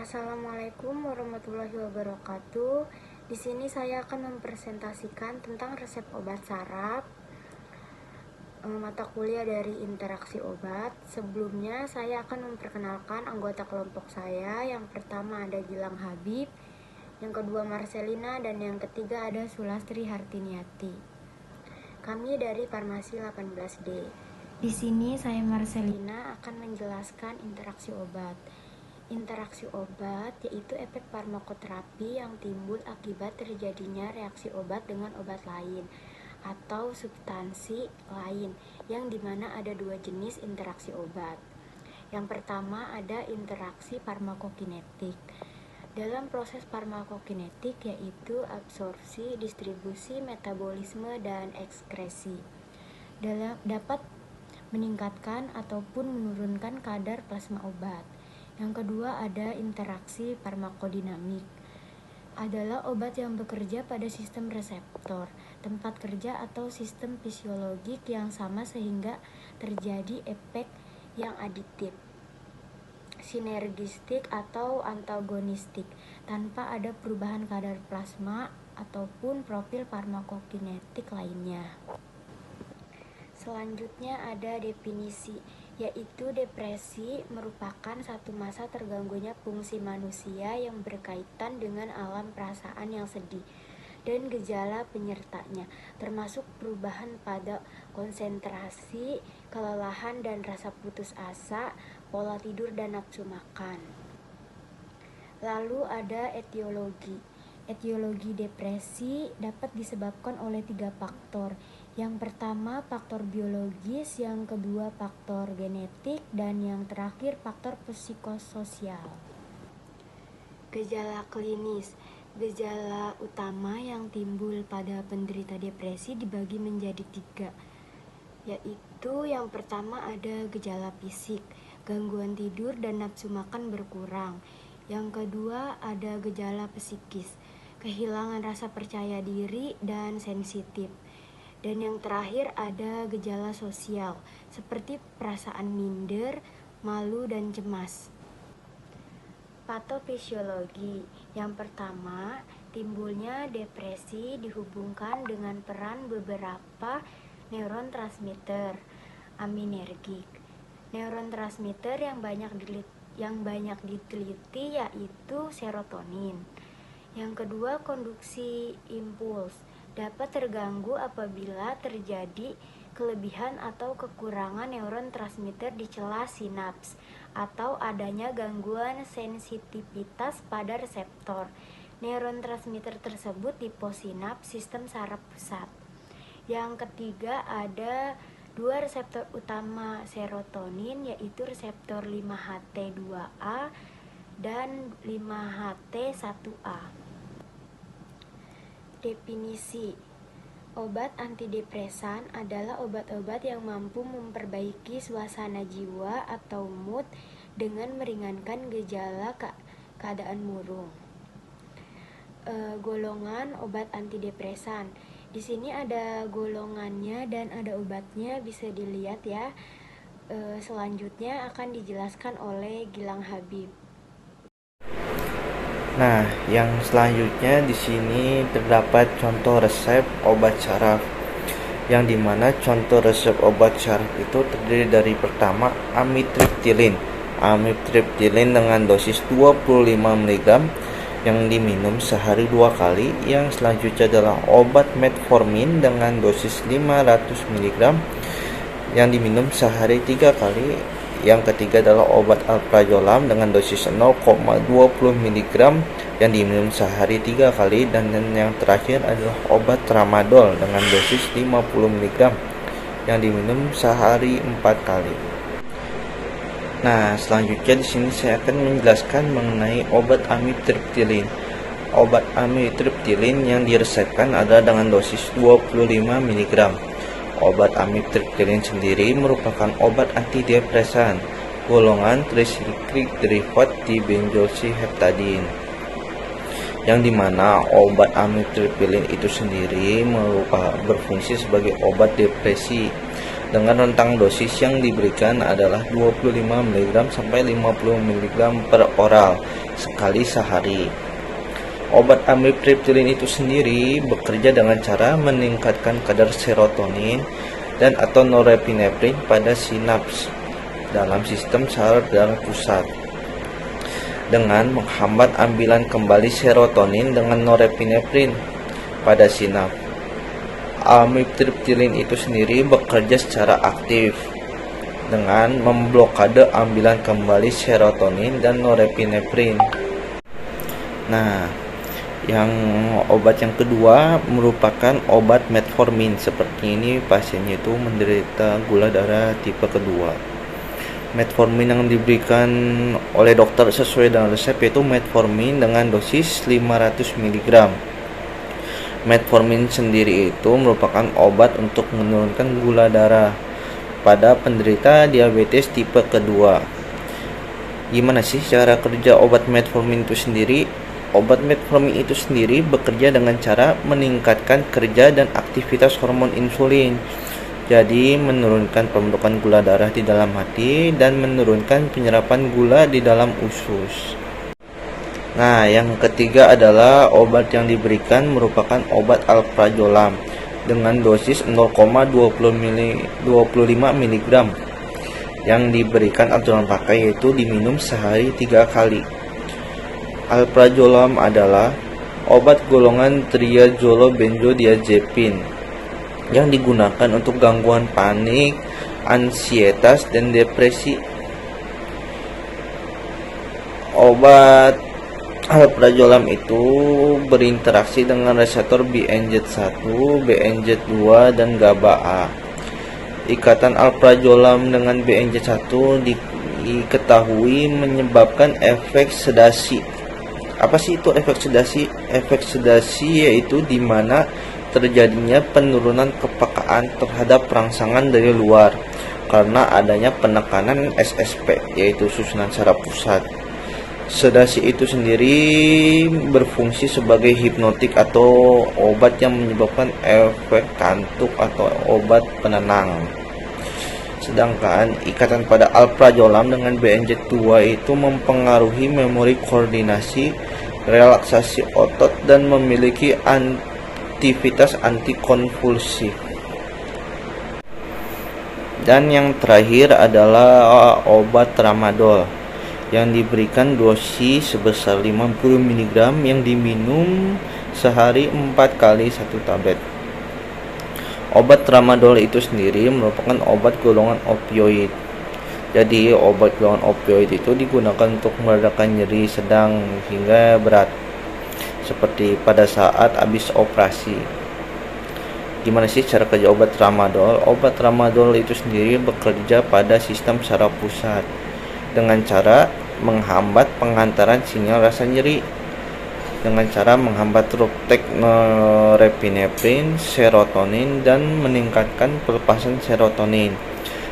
Assalamualaikum warahmatullahi wabarakatuh. Di sini saya akan mempresentasikan tentang resep obat saraf, mata kuliah dari interaksi obat. Sebelumnya saya akan memperkenalkan anggota kelompok saya. Yang pertama ada Gilang Habib, yang kedua Marcelina, dan yang ketiga ada Sulastri Hartiniati. Kami dari Farmasi 18D. Di sini saya Marcelina akan menjelaskan interaksi obat. Interaksi obat yaitu efek farmakoterapi yang timbul akibat terjadinya reaksi obat dengan obat lain atau substansi lain, yang dimana ada dua jenis interaksi obat. Yang pertama ada interaksi farmakokinetik. Dalam proses farmakokinetik yaitu absorpsi, distribusi, metabolisme, dan ekskresi dapat meningkatkan ataupun menurunkan kadar plasma obat. Yang kedua ada interaksi farmakodinamik. Adalah obat yang bekerja pada sistem reseptor, tempat kerja atau sistem fisiologik yang sama sehingga terjadi efek yang aditif, sinergistik atau antagonistik tanpa ada perubahan kadar plasma ataupun profil farmakokinetik lainnya. Selanjutnya ada definisi, yaitu depresi merupakan satu masa terganggunya fungsi manusia yang berkaitan dengan alam perasaan yang sedih dan gejala penyertanya, termasuk perubahan pada konsentrasi, kelelahan dan rasa putus asa, pola tidur dan nafsu makan. Lalu ada etiologi. Etiologi depresi dapat disebabkan oleh 3 faktor. Yang pertama faktor biologis, yang kedua faktor genetik, dan yang terakhir faktor psikososial. Gejala klinis. Gejala utama yang timbul pada penderita depresi dibagi menjadi 3, yaitu yang pertama ada gejala fisik, gangguan tidur dan nafsu makan berkurang. Yang kedua ada gejala psikis, kehilangan rasa percaya diri dan sensitif. Dan yang terakhir ada gejala sosial, seperti perasaan minder, malu, dan cemas. Patofisiologi. Yang pertama, timbulnya depresi dihubungkan dengan peran beberapa neuron transmitter aminergik. Neuron transmitter yang banyak diteliti yaitu serotonin. Yang kedua, konduksi impuls dapat terganggu apabila terjadi kelebihan atau kekurangan neuron transmitter di celah sinaps atau adanya gangguan sensitivitas pada reseptor neuron transmitter tersebut di posinaps sistem saraf pusat. Yang ketiga ada 2 reseptor utama serotonin, yaitu reseptor 5-HT2A dan 5-HT1A. Definisi. Obat antidepresan adalah obat-obat yang mampu memperbaiki suasana jiwa atau mood dengan meringankan gejala keadaan murung. Golongan obat antidepresan. Di sini ada golongannya dan ada obatnya, bisa dilihat ya. Selanjutnya akan dijelaskan oleh Gilang Habib. Nah, yang selanjutnya di sini terdapat contoh resep obat saraf, yang dimana contoh resep obat saraf itu terdiri dari pertama amitriptilin. Amitriptilin dengan dosis 25 mg yang diminum sehari 2 kali. Yang selanjutnya adalah obat metformin dengan dosis 500 mg yang diminum sehari 3 kali. Yang ketiga adalah obat alprazolam dengan dosis 0,20 mg yang diminum sehari 3 kali. Dan yang terakhir adalah obat tramadol dengan dosis 50 mg yang diminum sehari 4 kali. Nah, selanjutnya di sini saya akan menjelaskan mengenai obat amitriptilin. Obat amitriptilin yang diresepkan adalah dengan dosis 25 mg. Obat amitriptilin sendiri merupakan obat antidepresan golongan trisiklik derivat dibenzosiheptadin, yang dimana obat amitriptilin itu sendiri berfungsi sebagai obat depresi dengan rentang dosis yang diberikan adalah 25 mg sampai 50 mg per oral sekali sehari. Obat amitriptilin itu sendiri bekerja dengan cara meningkatkan kadar serotonin dan atau norepinefrin pada sinaps dalam sistem saraf dan pusat dengan menghambat ambilan kembali serotonin dengan norepinefrin pada sinaps. Amitriptilin itu sendiri bekerja secara aktif dengan memblokade ambilan kembali serotonin dan norepinefrin. Nah, yang obat yang kedua merupakan obat metformin. Seperti ini pasiennya itu menderita gula darah tipe kedua. Metformin yang diberikan oleh dokter sesuai dengan resep yaitu metformin dengan dosis 500 mg. Metformin sendiri itu merupakan obat untuk menurunkan gula darah pada penderita diabetes tipe kedua. Gimana sih cara kerja obat metformin itu sendiri? Obat metformin itu sendiri bekerja dengan cara meningkatkan kerja dan aktivitas hormon insulin. Jadi menurunkan pembentukan gula darah di dalam hati dan menurunkan penyerapan gula di dalam usus. Nah, yang ketiga adalah obat yang diberikan merupakan obat alprazolam dengan dosis 0,25 mg yang diberikan aturan pakai yaitu diminum sehari 3 kali. Alprazolam adalah obat golongan triazolobenzodiazepin yang digunakan untuk gangguan panik, ansietas, dan depresi. Obat alprazolam itu berinteraksi dengan reseptor BNZ1, BNZ2, dan GABA A. Ikatan alprazolam dengan BNZ1 diketahui menyebabkan efek sedasi. Apa sih itu efek sedasi? Efek sedasi yaitu di mana terjadinya penurunan kepekaan terhadap rangsangan dari luar karena adanya penekanan SSP yaitu susunan saraf pusat. Sedasi itu sendiri berfungsi sebagai hipnotik atau obat yang menyebabkan efek kantuk atau obat penenang. Sedangkan ikatan pada alprazolam dengan BNZ2 itu mempengaruhi memori koordinasi, relaksasi otot, dan memiliki aktivitas antikonvulsif. Dan yang terakhir adalah obat tramadol yang diberikan dosis sebesar 50 mg yang diminum sehari 4 kali 1 tablet. Obat tramadol itu sendiri merupakan obat golongan opioid. Jadi obat golongan opioid itu digunakan untuk meredakan nyeri sedang hingga berat seperti pada saat habis operasi. Gimana sih cara kerja obat tramadol? Obat tramadol itu sendiri bekerja pada sistem saraf pusat dengan cara menghambat pengantaran sinyal rasa nyeri dengan cara menghambat reuptake norepinefrin, serotonin, dan meningkatkan pelepasan serotonin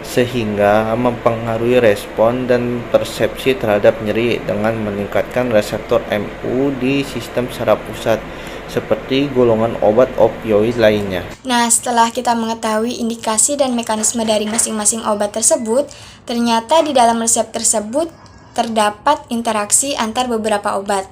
sehingga mempengaruhi respon dan persepsi terhadap nyeri dengan meningkatkan reseptor MU di sistem saraf pusat seperti golongan obat opioid lainnya. Nah, setelah kita mengetahui indikasi dan mekanisme dari masing-masing obat tersebut, ternyata di dalam resep tersebut terdapat interaksi antar beberapa obat,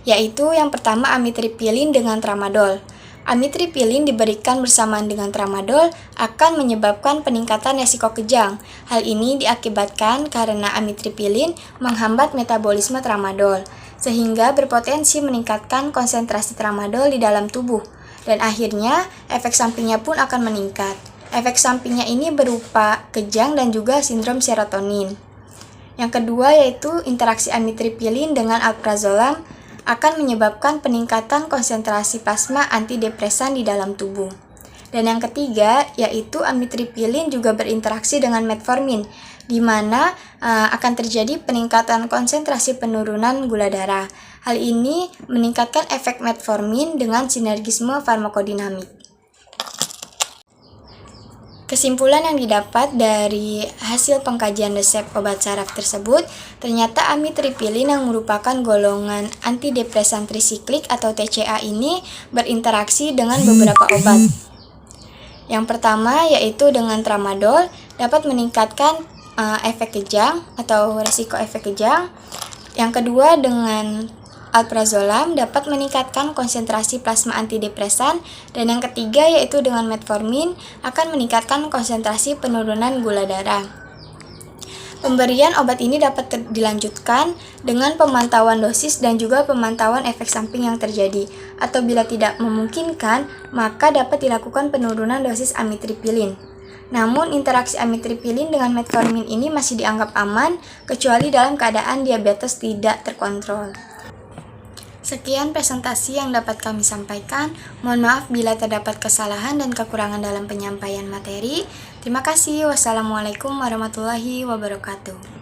yaitu yang pertama amitriptilin dengan tramadol. Amitriptilin diberikan bersamaan dengan tramadol akan menyebabkan peningkatan resiko kejang. Hal ini diakibatkan karena amitriptilin menghambat metabolisme tramadol, sehingga berpotensi meningkatkan konsentrasi tramadol di dalam tubuh, dan akhirnya efek sampingnya pun akan meningkat. Efek sampingnya ini berupa kejang dan juga sindrom serotonin. Yang kedua yaitu interaksi amitriptilin dengan alprazolam akan menyebabkan peningkatan konsentrasi plasma antidepresan di dalam tubuh. Dan yang ketiga yaitu amitriptilin juga berinteraksi dengan metformin, di mana akan terjadi peningkatan konsentrasi penurunan gula darah. Hal ini meningkatkan efek metformin dengan sinergisme farmakodinamik. Kesimpulan yang didapat dari hasil pengkajian resep obat saraf tersebut, ternyata amitriptilin yang merupakan golongan antidepresan trisiklik atau TCA ini berinteraksi dengan beberapa obat. Yang pertama yaitu dengan tramadol dapat meningkatkan efek kejang atau resiko efek kejang. Yang kedua dengan alprazolam dapat meningkatkan konsentrasi plasma antidepresan, dan yang ketiga yaitu dengan metformin akan meningkatkan konsentrasi penurunan gula darah. Pemberian obat ini dapat dilanjutkan dengan pemantauan dosis dan juga pemantauan efek samping yang terjadi, atau bila tidak memungkinkan maka dapat dilakukan penurunan dosis amitriptilin. Namun, interaksi amitriptilin dengan metformin ini masih dianggap aman, kecuali dalam keadaan diabetes tidak terkontrol. Sekian presentasi yang dapat kami sampaikan. Mohon maaf bila terdapat kesalahan dan kekurangan dalam penyampaian materi. Terima kasih. Wassalamualaikum warahmatullahi wabarakatuh.